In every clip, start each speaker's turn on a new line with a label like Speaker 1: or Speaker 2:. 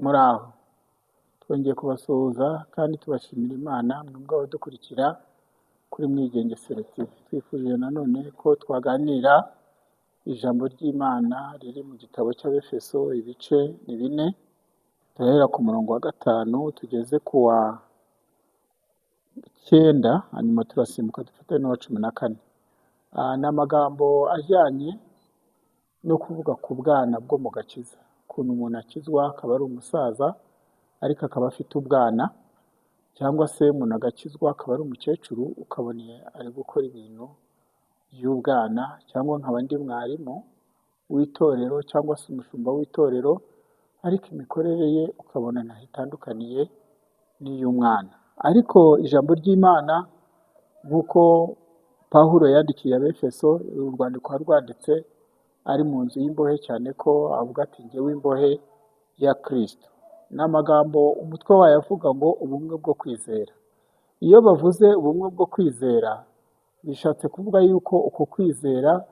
Speaker 1: Muraho, twongeye kubasuhuza kandi tubashimira Imana mwebwe abadukurikira kuri Mwigengesero TV. Twifurije nanone ko twaganira ijambo ry'Imana riri mu gitabo cy'Abefeso ibice ni 4, turahera ku murongo wa 5 tugeze ku wa 9, hanyuma turasimbuka dufate n'uwa 14. Ni amagambo ajyanye no kuvuga ku bwana bwo mu gakiza, ukuntu umuntu akizwa akaba ari umusaza ariko akaba afite ubwana, cyangwa se umuntu agakizwa akaba ari umukecuru ukabona ari gukora ibintu by'ubwana, cyangwa nkaba ndi mwarimu w'itorero cyangwa se umushumba w'itorero, ariko imikorere ye ukabona ntaho itandukaniye n'iy'umwana. Ariko ijambo ry'Imana nk'uko Pawulo yandikiye Abefeso, urwandiko rwanditse ari mu nzu y'imbohe, cyane ko avuga ati njyewe imbohe ya Kristo. Ni amagambo umutwe wayo avuga ngo ubumwe bwo kwizera. Iyo bavuze ubumwe bwo kwizera bishatse kuvuga yuko uko kwizera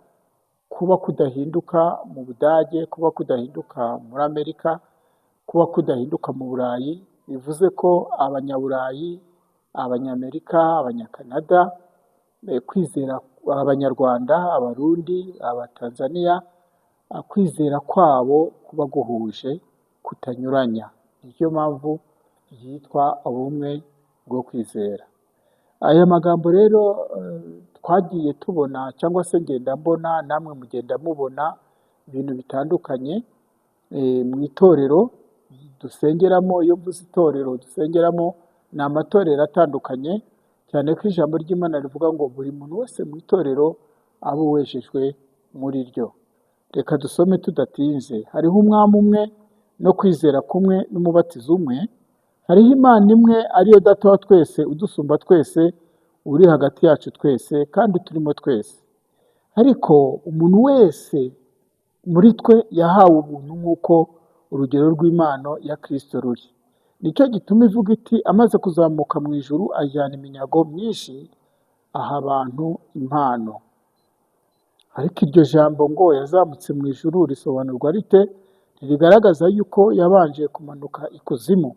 Speaker 1: kuba kudahinduka mu Budage, kuba kudahinduka muri Amerika, kuba kudahinduka mu Burayi. Bivuze ko Abanyaburayi, Abanyamerika, Abanyakanada, kwizera Abanyarwanda, Abarundi, Abatanzania, kwizera kwabo kuba guhuje kutanyuranya. Niyo mpamvu yitwa ubumwe bwo kwizera. Aya magambo rero twagiye tubona, cyangwa se ngenda mbona, namwe mugenda mubona ibintu bitandukanye mu itorero dusengeramo. Iyo mvuze itorero dusengeramo ni amatorero atandukanye, cyane ko ijambo ry'Imana rivuga ngo buri muntu wese mu itorero aba uwejejwe muri ryo. Reka dusome tudatinze. Hariho umwami umwe no kwizera kumwe n'umubatizo umwe. Hariho Imana imwe ariyo Data wa twese, udusumba twese, uri hagati yacu twese kandi turimo twese. Ariko umuntu wese muri twe yahawe ubuntu nk'uko urugero rw'Imana ya Kristo ruri. Nicyo gituma ivuga iti amaze kuzamuka mu ijuru ajyana iminyago myinshi aha abantu impano. Ariko iryo jambo ngo yazamutse mu ijuru risobanurwa rite? Ntirigaragaza yuko yabanje kumanuka ikuzimu.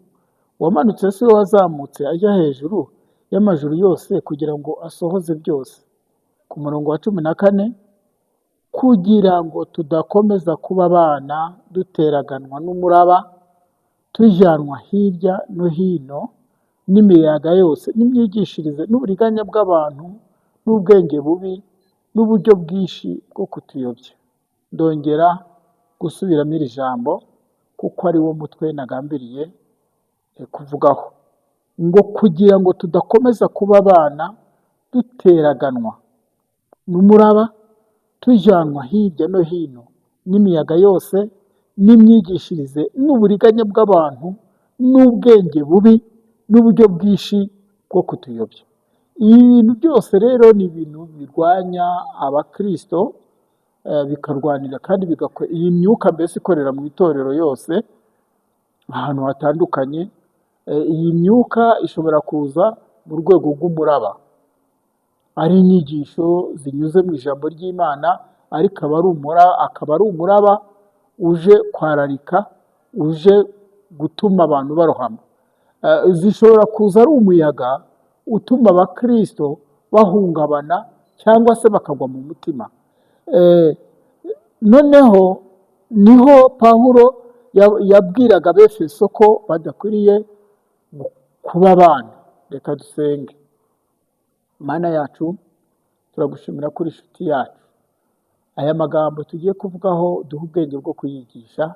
Speaker 1: Uwamanutse si we wazamutse ajya hejuru y'amajuru yose kugira ngo asohoze byose. Ku murongo wa 14, kugira ngo tudakomeza kuba abana duteraganwa n'umuraba, tujyanwa hirya no hino n'imiyaga yose n'imyigishirize n'uburiganya bw'abantu n'ubwenge bubi n'uburyo bwinshi bwo kutuyobya. Ndongera gusubiramo iri jambo kuko ari wo mutwe nagambiriye kuvugaho, ngo kugira ngo tudakomeza kuba abana duteraganwa n'umuraba, tujyanwa hirya no hino n'imiyaga yose n'imyigishirize n'uburiganya bw'abantu n'ubwenge bubi n'uburyo bwinshi bwo kutuyobya. Ibi bintu byose rero ni ibintu birwanya abakristo, bikarwanira kandi iyi myuka mbese ikorera mu itorero yose ahantu hatandukanye. Iyi myuka ishobora kuza mu rwego rw'umuraba, ari inyigisho zinyuze mu ijambo ry'Imana, ariko akaba ari umuraba uje kwararika, uje gutuma abantu barohama. Zishobora kuza ari umuyaga utuma abakristo bahungabana cyangwa se bakagwa mu mutima. Noneho niho Pawulo yabwiraga Abefeso ko badakwiriye kuba abana. Reka dusenge. Mana yacu, turagushimira kuri inshuti yacu. Aya magambo tugiye kuvugaho duha ubwenge bwo kuyigisha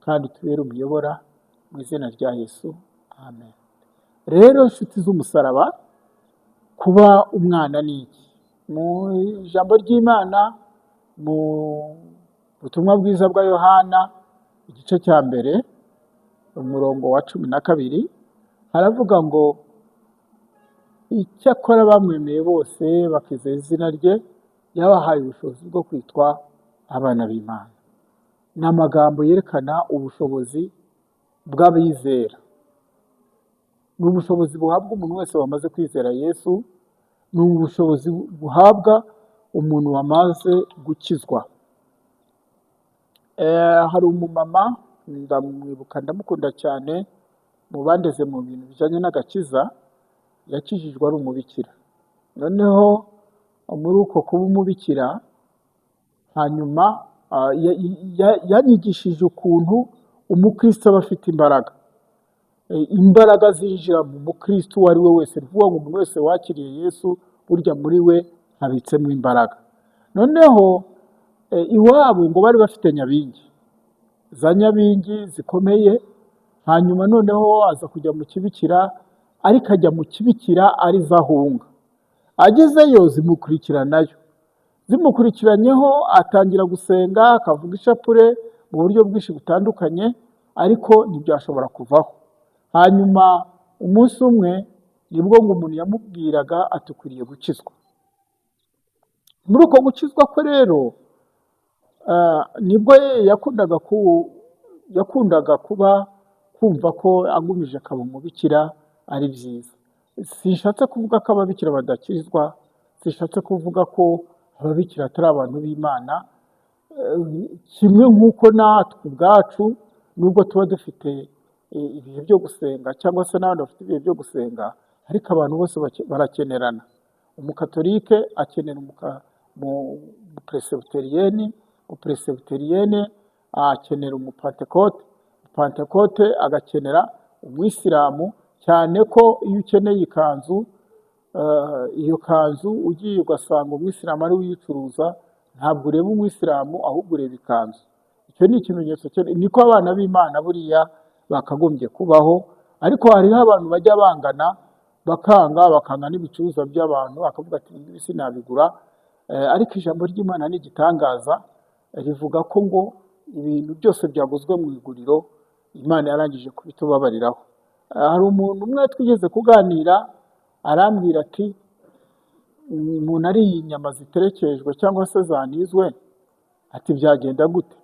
Speaker 1: kandi tubere umuyobora mu izina rya Yesu, amen. Rero inshuti z'umusaraba, kuba umwana ni iki? Mu ijambo ry'Imana, mu butumwa bwiza bwa Yohana igice cya 1 umurongo wa 12 haravuga ngo icyakora bamwemeye bose bakizera izina rye yabahaye ubushobozi bwo kwitwa abana b'Imana. Ni amagambo yerekana ubushobozi bw'abizera. Ni ubushobozi buhabwa umuntu wese wamaze kwizera Yesu. Ni ubushobozi buhabwa umuntu wamaze gukizwa. Hari umumama ndamwibuka ndamukunda cyane, mu bandeze mu bintu bijyanye n'agakiza, yakijijwe ari umubikira. Noneho muri uko kuba umubikira, hanyuma yanyigishije ukuntu umukristo aba afite imbaraga. Imbaraga zinjira mu mukristo uwo ari we wese, ni ukuvuga ngo umuntu wese wakiriye Yesu burya muri we habitsemo imbaraga. Noneho iwabo ngo bari bafite nyabingi, za nyabingi zikomeye. Hanyuma noneho aza kujya mu kibikira, ariko ajya mu kibikira ari zahunga. Agezeyo zimukurikiranayo, zimukurikiranyeho atangira gusenga, akavuga ishapure mu buryo bwinshi butandukanye, ariko ntibyashobora kuvaho. Hanyuma umunsi umwe nibwo ngo umuntu yamubwiraga ati ukwiriye gukizwa. Muri uko gukizwa kwe rero, nibwo yakundaga kuba kumva ko agumije akaba umubikira ari byiza. Sinshatse kuvuga ko ababikira badakizwa, sinshatse kuvuga ko ababikira atari abantu b'Imana, kimwe nk'uko natwe ubwacu nubwo tuba dufite ibihe byo gusenga cyangwa se n'abandi bafite ibihe byo gusenga, ariko abantu bose barakenerana. Umukatolike akenera umupresibiteriyeni, umupresibiteriyene akenera umupantekote, umupantekote agakenera umwisilamu, cyane ko iyo ukeneye ikanzu, iyo kanzu ugiye ugasanga umwisilamu ari uyicuruza, ntabwo ureba umwisilamu ahubwo ureba ikanzu. Icyo ni ikimenyetso niko abana b'Imana buriya bakagombye kubaho. Ariko hariho abantu bajya bangana, bakanga n'ibicuruzwa by'abantu, akavuga ati ibi sinabigura. Ariko ijambo ry'Imana ni igitangaza, rivuga ko ngo ibintu byose byaguzwe mu iguriro Imana yarangije kubitubabariraho. Hari umuntu umwe twigeze kuganira, arambwira ati umuntu ari inyama ziterekejwe cyangwa se zanizwe, ati byagenda gute?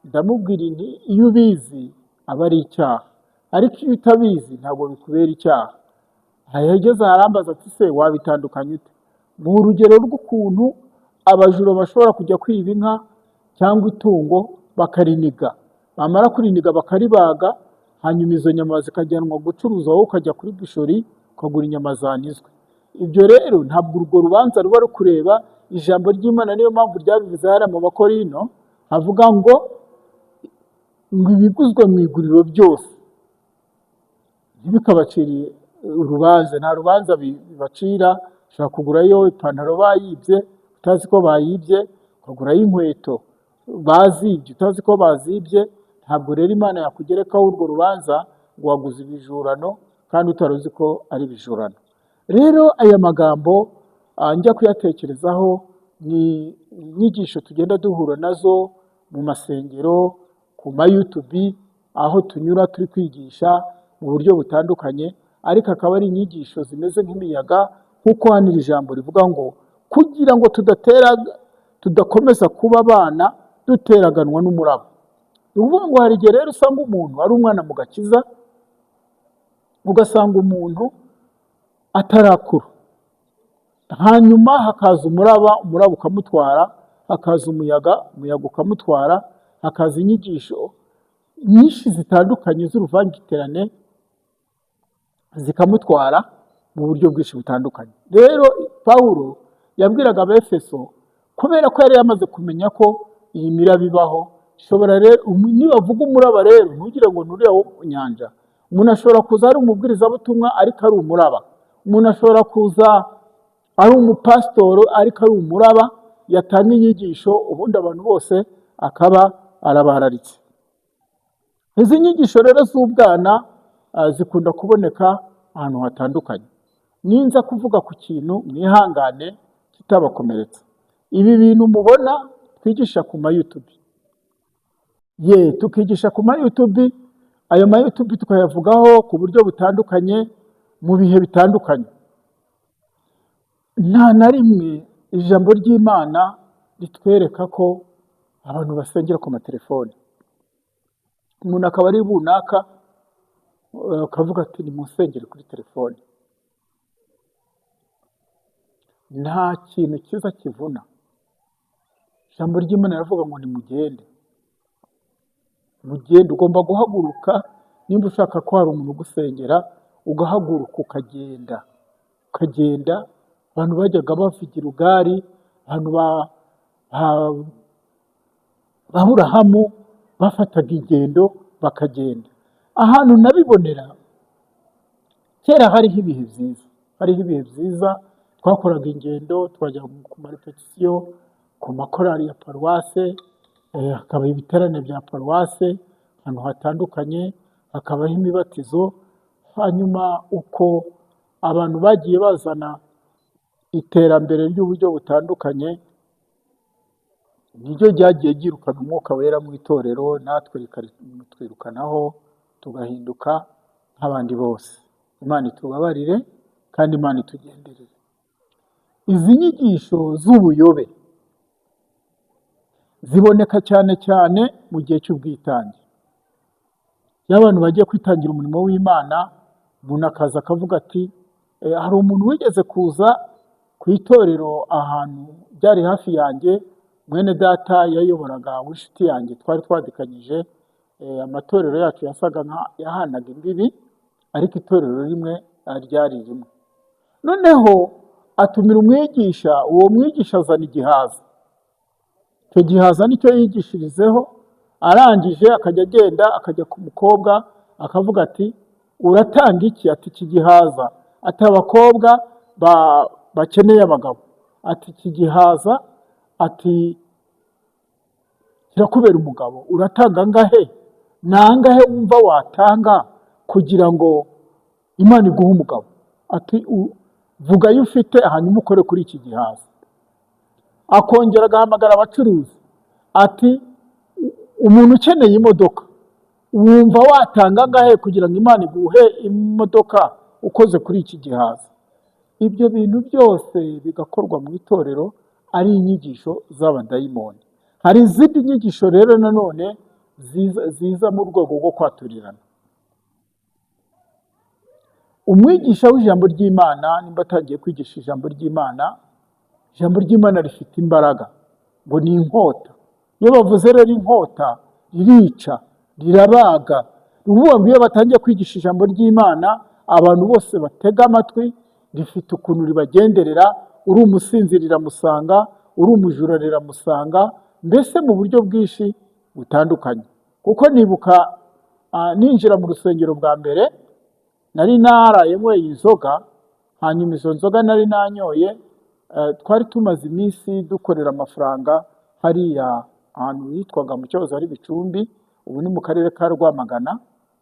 Speaker 1: Ndamubwira nti iyo ubizi aba ari icyaha, ariko iyo utabizi ntabwo bikubera icyaha. Yageze arambaza ati se wabitandukanya ute? Mu urugero rw'ukuntu abajura bashobora kujya kwiba inka cyangwa itungo bakariniga, bamara kuriniga bakaribaga, hanyuma izo nyama zikajyanwa gucuruza, wowe ukajya kuri bushori ukagura inyama zanizwe. Ibyo rero ntabwo urwo rubanza ruba rukureba. Ijambo ry'Imana niyo mpamvu ryabivuze hariya mu Bakorino, havuga ngo ibiguzwe mu iguriro byose ntibikabaciriye urubanza. Nta rubanza bibacira. Ushobora kugurayo ipantaro bayibye utazi ko bayibye, ukagurayo inkweto bazibye utazi ko bazibye. Ntabwo rero Imana yakugerekaho urwo rubanza ngo waguze ibijurano kandi utari uzi ko ari ibijurano. Rero aya magambo njya kuyatekerezaho, ni inyigisho tugenda duhura nazo mu masengero, ku ma YouTube, aho tunyura turi kwigisha mu buryo butandukanye, ariko akaba ari inyigisho zimeze nk'imiyaga, nk'uko hano iri jambo rivuga ngo kugira ngo tudakomeza kuba abana duteraganwa n'umuraba. Ni ukuvuga ngo hari igihe rero usanga umuntu ari umwana mu gakiza, ugasanga umuntu atarakura, hanyuma hakaza umuraba ukamutwara, hakaza umuyaga ukamutwara, hakaza inyigisho nyinshi zitandukanye z'uruvangitirane zikamutwara mu buryo bwinshi butandukanye. Rero Pawulo yabwiraga Abefeso, kubera ko yari yamaze kumenya ko iyi miraba ibaho, nibavuga umuraba rero ntugire ngo nuriya wo mu nyanja. Umuntu ashobora kuza ari umubwirizabutumwa ariko ari umuraba. Umuntu ashobora kuza ari umupasitoro ariko ari umuraba, yatanga inyigisho ubundi abantu bose akaba arabararitse. Izi nyigisho rero z'ubwana zikunda kuboneka ahantu hatandukanye. Ninza kuvuga ku kintu mwihangane kitabakomeretsa. Ibi bintu mubona twigisha ku ma YouTube, tukigisha ku ma YouTube. Ayo ma YouTube tukayavugaho ku buryo butandukanye mu bihe bitandukanye. Nta na rimwe ijambo ry'Imana ritwereka ko abantu basengera ku matelefone. Umuntu akaba ari bunaka akavuga ati ni musengere kuri telefone. Nta kintu cyiza kivuna. Ijambo ry'Imana riravuga ngo nimugende. mugenda, ugomba guhaguruka. Nimba ushaka ko hari umuntu ugusengera, ugahaguruka ukagenda. Abantu bajyaga bavugira ugari, abantu Aburahamu bafataga ingendo bakagenda. Ahantu nabibonera, kera hariho ibihe byiza, twakoraga ingendo, twajya ku marepetisiyo, ku makorali ya paruwase, hakaba ibiterane bya paruwase ahantu hatandukanye, hakabaho imibatizo. Hanyuma uko abantu bagiye bazana iterambere ry'uburyo butandukanye, niryo ryagiye ryirukana umwuka wera mu itorero, natwe rikatwirukanaho, tugahinduka nk'abandi bose. Imana itubabarire kandi Imana itugenderere. Izi nyigisho z'ubuyobe ziboneka cyane cyane mu gihe cy'ubwitange. Iyo abantu bagiye kwitangira umurimo w'Imana, umuntu akaza akavuga ati hari umuntu wigeze kuza ku itorero ahantu byari hafi yanjye, mwene data yayoboraga w'inshuti yanjye, twari twadikanyije, amatorero yacu yasaga yahanaga imbibi, ariko itorero rimwe ryari rimwe. Noneho atumira umwigisha, uwo mwigisha azana igihaza. Icyo gihaza nicyo yigishirizeho, arangije akajya agenda akajya ku mukobwa akavuga ati uratanga iki? Ati iki gihaza. Ati abakobwa bakeneye abagabo. Ati iki gihaza, ati kirakubera umugabo, uratanga angahe? Nangahe wumva watanga kugira ngo Imana iguhe umugabo? Ati vuga ayo ufite hanyuma ukore kuri iki gihaza. Akongera agahamagara abacuruzi ati umuntu ukeneye imodoka, wumva watanga angahe kugira ngo Imana iguhe imodoka ukoze kuri iki gihaza? Ibyo bintu byose bigakorwa mu itorero ari inyigisho z'abadayimoni. Hari izindi nyigisho rero nanone ziza mu rwego rwo kwaturirana. Umwigisha w'ijambo ry'Imana nimba atangiye kwigisha ijambo ry'Imana rifite imbaraga, ngo ni inkota. Iyo bavuze rero inkota, ririca, rirabaga. Uvuga ngo iyo batangiye kwigisha ijambo ry'Imana, abantu bose batega amatwi, rifite ukuntu ribagenderera. Uri umusinzi riramusanga, uri umujura riramusanga, mbese mu buryo bwinshi butandukanye. Kuko nibuka ninjira mu rusengero bwa mbere, nari naraye nyweye inzoga, hanyuma izo nzoga nari nanyoye, twari tumaze iminsi dukorera amafaranga hariya ahantu hitwaga mu cyahoze ari Bicumbi, ubu ni mu karere ka Rwamagana.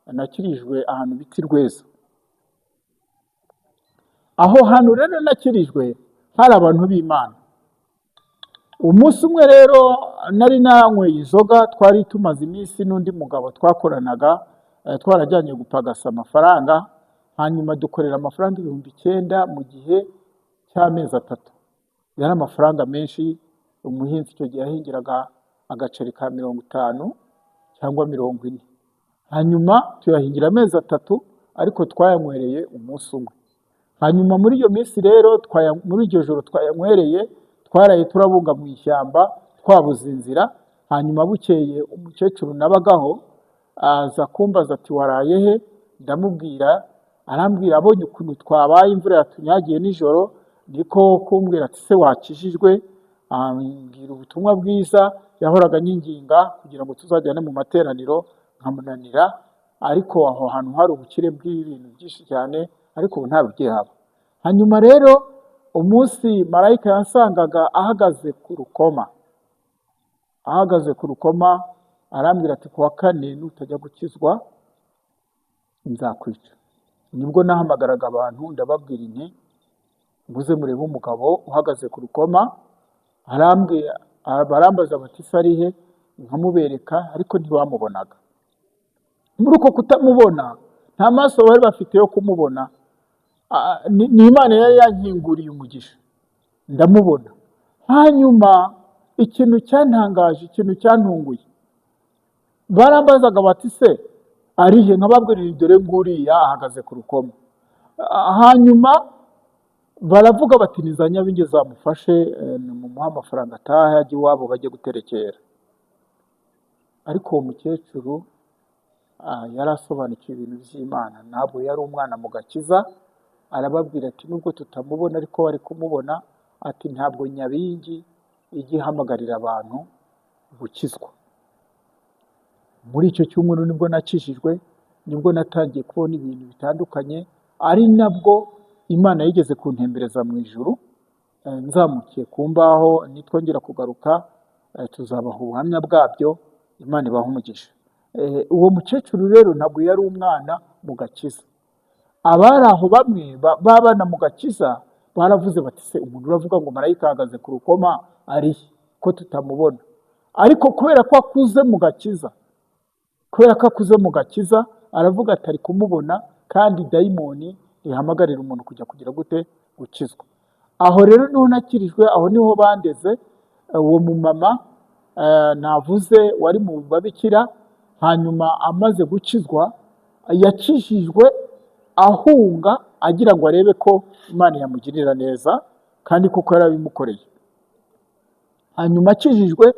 Speaker 1: Nakirijwe ahantu bita Rweza. Aho hantu rero nakirijwe hari abantu b'Imana. Umunsi umwe rero nari nanyweye inzoga, twari tumaze iminsi n'undi mugabo twakoranaga, twarajyanye gupagasa amafaranga, hanyuma dukorera amafaranga 9,000 mu gihe cy'amezi 3. Yari amafaranga menshi. Umuhinzi icyo gihe yahingiraga agaceri ka 50 cyangwa 40. Hanyuma tuyahingira amezi 3, ariko twayanywereye umunsi umwe. Hanyuma muri iyo minsi rero, muri iryo joro twayanywereye, twaraye turabunga mu ishyamba, twabuze inzira. Hanyuma bukeye umukecuru nabagaho aza kumbaza ati waraye he? Ndamubwira, arambwira abonye ukuntu twabaye, imvura yatunyagiye nijoro, niko kumbwira ati se wakijijwe? Ambwira ubutumwa bwiza yahoraga nyinginga kugira ngo tuzajyane mu materaniro, nkamunanira. Ariko aho hantu hari ubukire bw'ibintu byinshi cyane, ariko ubu nta bigihaba. Hanyuma rero umunsi marayika yansangaga ahagaze ku rukoma, arambwira ati kuwa 4 nutajya gukizwa nzakwica. Nibwo nahamagaraga abantu ndababwira inti muze murebe umugabo uhagaze ku rukoma. Barambaza bati se ari he? Nkamubereka, ariko ntibamubonaga. Muri uko kutamubona, nta maso bari bafite yo kumubona, ni Imana yari yankinguriye umugisha, ndamubona. Hanyuma ikintu cyantangaje, ikintu cyantunguye, barambazaga bati se ari he? Nkababwira dore nguriya ahagaze ku rukoma. Hanyuma baravuga bati ni za Nyabingi zamufashe, mumuha amafaranga atahe ajye iwabo bajye guterekera. ariko uwo mukecuru yari asobanukiwe ibintu by'Imana, ntabwo yari umwana mu gakiza. Arababwira ati nubwo tutamubona ariko bari kumubona, ati ntabwo nyabingi ijya ihamagarira abantu gukizwa. Muri icyo cyumweru nibwo nakijijwe, nibwo natangiye kubona ibintu bitandukanye, ari nabwo Imana yigeze kuntembereza mu ijuru. Nzamukiye ku mbaho nitwongera kugaruka tuzabaha ubuhamya bwabyo, Imana ibaha umugisha. Uwo mukecuru rero ntabwo yari umwana mu gakiza. Abari aho bamwe babana mu gakiza baravuze bati se umuntu uravuga ngo marayika ahagaze ku rukoma ari ko tutamubona? Ariko kubera ko akuze mu gakiza, aravuga ati ari kumubona, kandi dayimoni ihamagarira umuntu kujya kugira gute? Gukizwa. Aho rero niho nakirijwe, aho niho bandeze. Uwo mumama navuze wari mu babikira, hanyuma amaze gukizwa yakijijwe ahunga agira ngo arebe ko Imana yamugirira neza, kandi koko yarabimukoreye. Hanyuma akijijwe,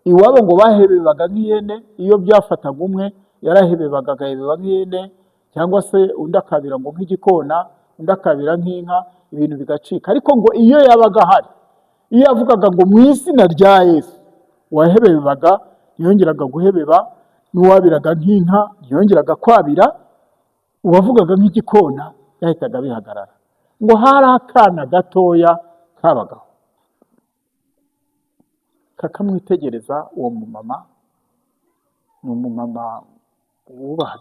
Speaker 1: iwabo ngo bahebebaga nk'ihene. Iyo byafataga umwe yarahebebaga agahebeba nk'ihene, cyangwa se undi akabira ngo nk'igikona, undi akabira nk'inka, ibintu bigacika. Ariko ngo iyo yabaga ahari, iyo yavugaga ngo mu izina rya Yesu, uwahebebaga ntiyongeraga guhebeba, n'uwabiraga nk'inka ntiyongeraga kwabira, uwavugaga nk'igikona yahitaga bihagarara. Ngo hari akana gatoya kabagaho kakamwitegereza. Uwo mumama ni umumama wubaha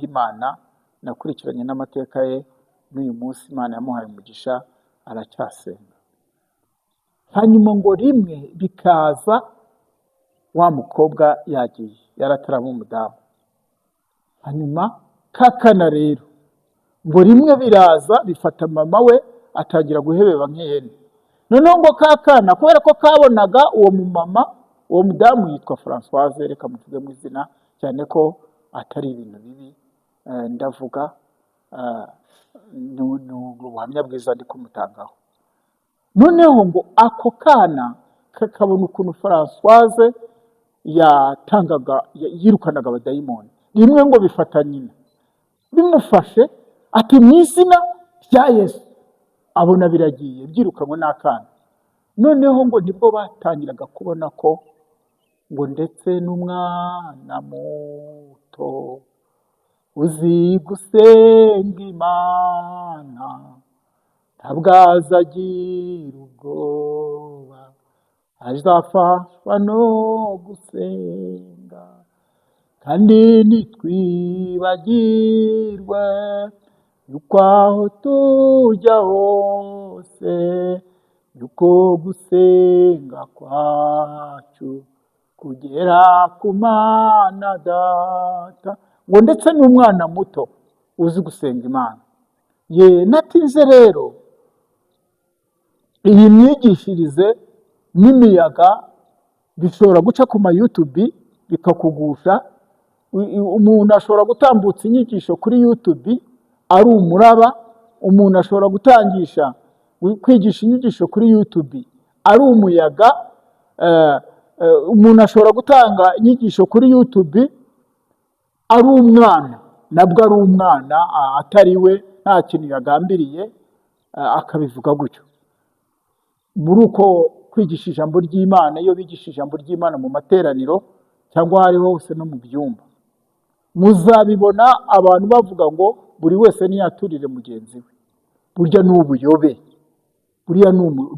Speaker 1: Imana, nakurikiranye n'amateka ye, n'uyu munsi Imana yamuhaye umugisha, aracyasenga. Hanyuma ngo rimwe bikaza, wa mukobwa yagiye, yaratarama umudamu. Hanyuma kakana rero ngo rimwe biraza bifata mama we, atangira guhebeba nk'ihene. Noneho ngo kakana kubera ko kabonaga uwo mumama, uwo mudamu yitwa Françoise, reka muvuge mu izina cyane ko atari ibintu bibi ndavuga, ni ubuhamya bwiza ndi kumutangaho. Noneho ngo ako kana kakabona ukuntu Françoise yirukanaga abadayimoni. Rimwe ngo bifata nyina, bimufashe ati mu izina rya Yesu, abona biragiye byirukanwe n'akana. Noneho ngo nibwo batangiraga kubona ko ngo ndetse n'umwana muto uzi gusenga Imana ntabwo azagira ubwoba, azafashwa no gusenga, kandi nitwibagirwe yuko aho tujya hose, yuko gusenga kwacu kugera ku Mana Data. Ngo ndetse n'umwana muto uzi gusenga Imana. Natinze rero iyi myigishirize n'imiyaga bishobora guca ku ma YouTube bikakugusha. Umuntu ashobora gutambutsa inyigisho kuri YouTube ari umuraba, umuntu ashobora kwigisha inyigisho kuri YouTube ari umuyaga, umuntu ashobora gutanga inyigisho kuri YouTube ari umwana, nabwo ari umwana atari we, nta kintu yagambiriye, akabivuga gutyo. Muri uko kwigisha ijambo ry'Imana, iyo bigisha ijambo ry'Imana mu materaniro cyangwa aho ari hose no mu byumba, muzabibona abantu bavuga ngo buri wese niyaturire mugenzi we. Burya ni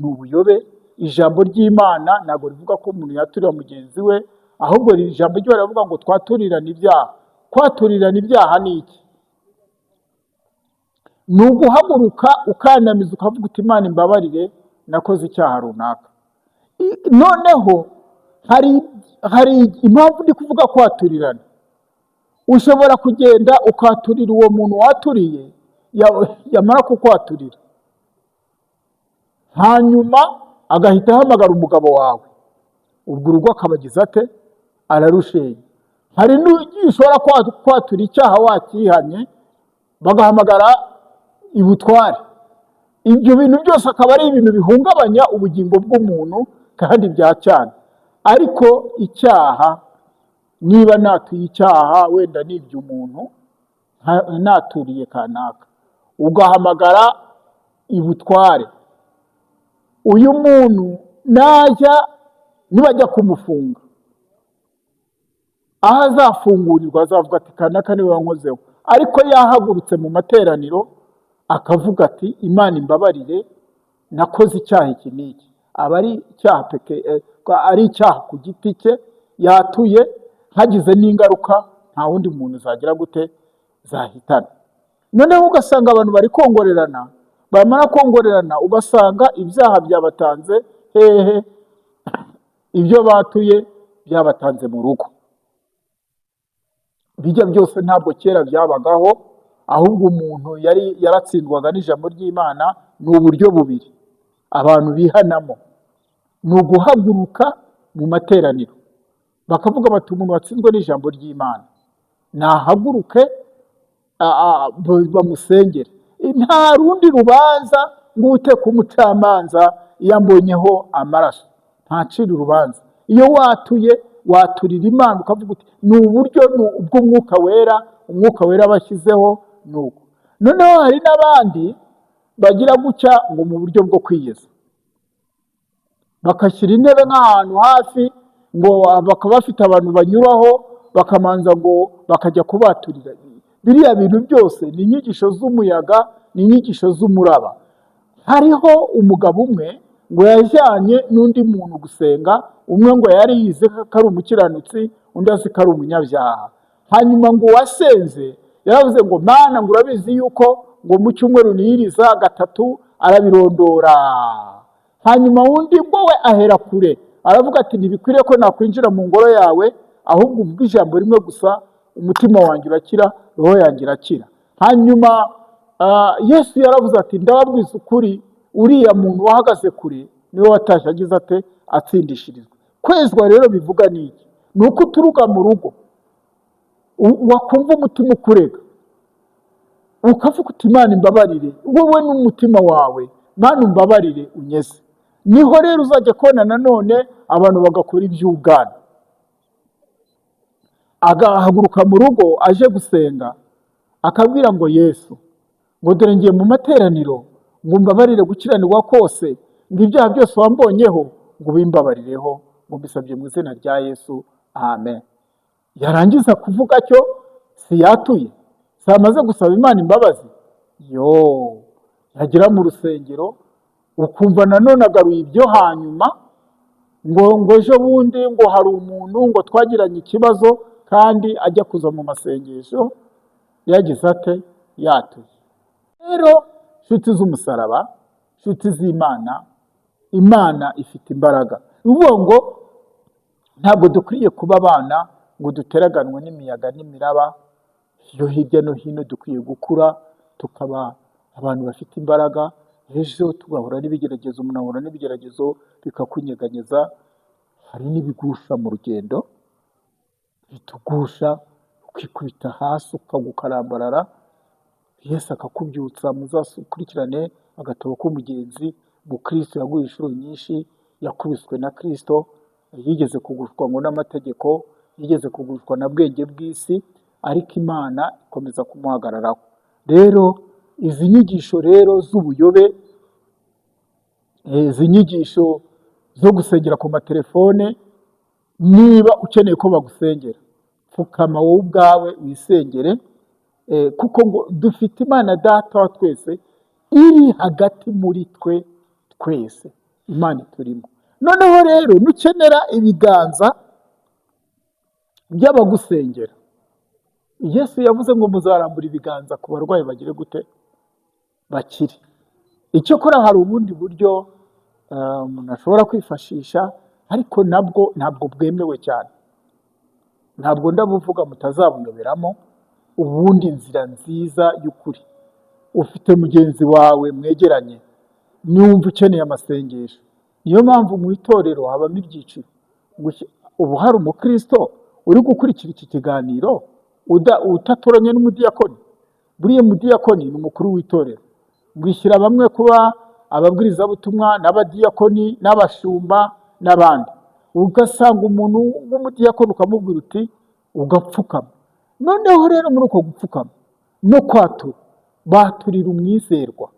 Speaker 1: ubuyobe, ijambo ry'Imana ntabwo rivuga ko umuntu yaturira mugenzi we, ahubwo ijambo ry'Imana rivuga ngo twaturirane ibyaha. Kwaturirana ibyaha ni iki? Ni uguhaguruka ukanamiza ukavuga uti Imana imbabarire, nakoze icyaha runaka. Noneho hari impamvu ndi kuvuga kwaturirana. Ushobora kugenda ukaturira uwo muntu waturiye, yamara kukwaturira, hanyuma agahita ahamagara umugabo wawe, ubwo urugo akabagiza ate? Ararushenya. Hari n'ushobora kwatura icyaha wakihanye, bagahamagara ibutware. Ibyo bintu byose akaba ari ibintu bihungabanya ubugingo bw'umuntu kandi bya cyane. Ariko icyaha niba natuye icyaha wenda nibye umuntu naturiye kanaka, ugahamagara ibutware, uyu muntu nibajya kumufunga, aho azafungurirwa azavuga ati kanaka niwe wankozeho, ariko yahagurutse mu materaniro akavuga ati Imana imbabarire nakoze icyaha iki n'iki, aba ari icyaha ari icyaha ku giti cye yatuye, hagize n'ingaruka nta wundi muntu zagira gute zahitana. Noneho ugasanga abantu bari kongorerana, bamara kongorerana ugasanga ibyaha byabatanze hehe, ibyo batuye byabatanze mu rugo. Bijya byose ntabwo kera byabagaho, ahubwo umuntu yaratsindwaga n'ijambo ry'Imana. Ni uburyo bubiri abantu bihanamo, ni uguhaguruka mu materaniro bakavuga bati umuntu watsinzwe n'ijambo ry'Imana nahaguruke bamusengere. Nta rundi rubanza ngo ute ku mucamanza yambonyeho amaraso, ntacira urubanza. Iyo watuye waturira Imana ukavuga uti ni uburyo bw'umwuka wera, umwuka wera bashyizeho nuko. Noneho hari n'abandi bagira gutya ngo mu buryo bwo kwiyeza, bakashyira intebe nk'ahantu hafi, ngo bakaba bafite abantu banyuraho bakamanza ngo bakajya kubaturira. Biriya bintu byose ni inyigisho z'umuyaga, ni inyigisho z'umuraba. Hariho umugabo umwe ngo yajyanye n'undi muntu gusenga, umwe ngo yari yize ko ari umukiranutsi, undi azi ko ari umunyabyaha. Hanyuma ngo uwasenze yaravuze ngo Mana, ngo urabizi yuko ngo mu cyumweru niyiriza gatatu, arabirondora. Hanyuma undi ngo we ahera kure aravuga ati ntibikwiriye ko nakwinjira mu ngoro yawe, ahubwo uvuga ijambo rimwe gusa umutima wanjye urakira, roho yanjye irakira. Hanyuma Yesu yaravuze ati ndababwiza ukuri, uriya muntu wahagaze kure niwe watashye agize ate atsindishirizwa. Kwezwa rero bivuga niki? Ni uko uturuka mu rugo wakumva umutima ukurega, ukavuga uti Imana imbabarire, wowe n'umutima wawe, Mana umbabarire unyeze. Niho rero uzajya kubona nanone abantu bagakora iby'ubwana, agahaguruka mu rugo aje gusenga akabwira ngo Yesu, ngo dore ngiye mu materaniro, ngo umbabarire gukiranirwa kose, ngo ibyaha byose wambonyeho ngo ubimbabarireho, ngo mbisabye mu izina rya Yesu, amen. Yarangiza kuvuga cyo si yatuye, si amaze gusaba Imana imbabazi, yagera mu rusengero ukumva nanone agaruye ibyo hanyuma, ngo ejo bundi ngo hari umuntu ngo twagiranye ikibazo, kandi ajya kuza mu masengesho yagize ate yatuye. Rero nshuti z'umusaraba, nshuti z'Imana, Imana ifite imbaraga. Uvuga ngo ntabwo dukwiye kuba abana ngo duteraganwe n'imiyaga n'imiraba yo hirya no hino. Dukwiye gukura tukaba abantu bafite imbaraga. Ejo tugahura n'ibigeragezo, umuntu ahura n'ibigeragezo bikakunyeganyeza. Hari n'ibigusha mu rugendo, bitugusha ukikubita hasi ukagukarambarara. Yesu akakubyutsa. Muzakurikirane agatabo k'umugenzi. Kristo yaguye inshuro nyinshi, yakubiswe na Kristo, yigeze kugushwa ngo n'amategeko, yigeze kugushwa na bwenge bw'isi, ariko Imana ikomeza kumuhagararaho. Rero izi nyigisho rero z'ubuyobe, izi nyigisho zo gusengera ku matelefone, niba ukeneye ko bagusengera, pfukama wowe ubwawe wisengere, kuko ngo dufite Imana Data wa twese iri hagati muri twe twese. Imana iturimo. Noneho rero nukenera ibiganza by'abagusengera, Yesu yavuze ngo muzarambura ibiganza ku barwayi bagire gute bakire. Icyakora hari ubundi buryo umuntu ashobora kwifashisha, ariko nabwo ntabwo bwemewe cyane. Ntabwo ndabuvuga mutazabuyoberamo. Ubundi inzira nziza y'ukuri, ufite mugenzi wawe mwegeranye, niwumva ukeneye amasengesho. Niyo mpamvu mu itorero habamo ibyiciro. Ubu hari umukristo uri gukurikira iki kiganiro utaturanye n'umudiyakoni. Buriya mudiyakoni ni umukuru w'itorero. Mwishyira bamwe kuba ababwirizabutumwa n'abadiyakoni n'abashumba n'abandi. Ugasanga umuntu w'umudiyakoni ukamubwira uti ugapfukama. Noneho rero muri uko gupfukama no kwatura, baturira umwizerwa.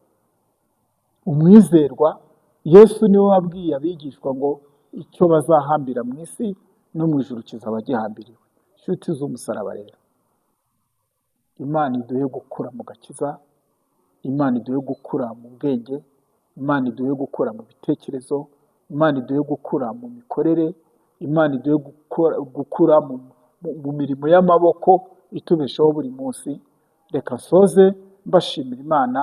Speaker 1: Umwizerwa Yesu niwe wabwiye abigishwa ngo icyo bazahambira mu isi no mu ijuru kizaba gihambiriwe. Inshuti z'umusaraba rero, Imana iduhe gukura mu gakiza, Imana iduhe gukura mu bwenge, Imana iduhe gukura mu bitekerezo, Imana iduhe gukura mu mikorere, Imana iduhe gukura mu mirimo y'amaboko itubeshaho buri munsi. Reka nsoze mbashimira Imana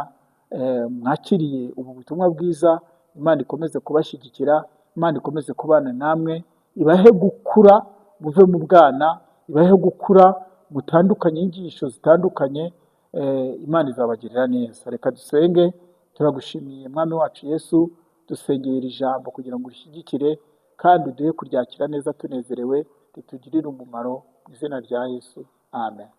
Speaker 1: mwakiriye ubu butumwa bwiza. Imana ikomeze kubashyigikira, Imana ikomeze kubana namwe, ibahe gukura muve mu bwana, ibahe gukura mutandukanye inyigisho zitandukanye. Imana izabagirira neza. Reka dusenge. Turagushimiye Mwami wacu Yesu, dusengera iri jambo kugira ngo urishyigikire kandi uduhe kuryakira neza tunezerewe, ritugirire umumaro. Mu izina rya Yesu, amen.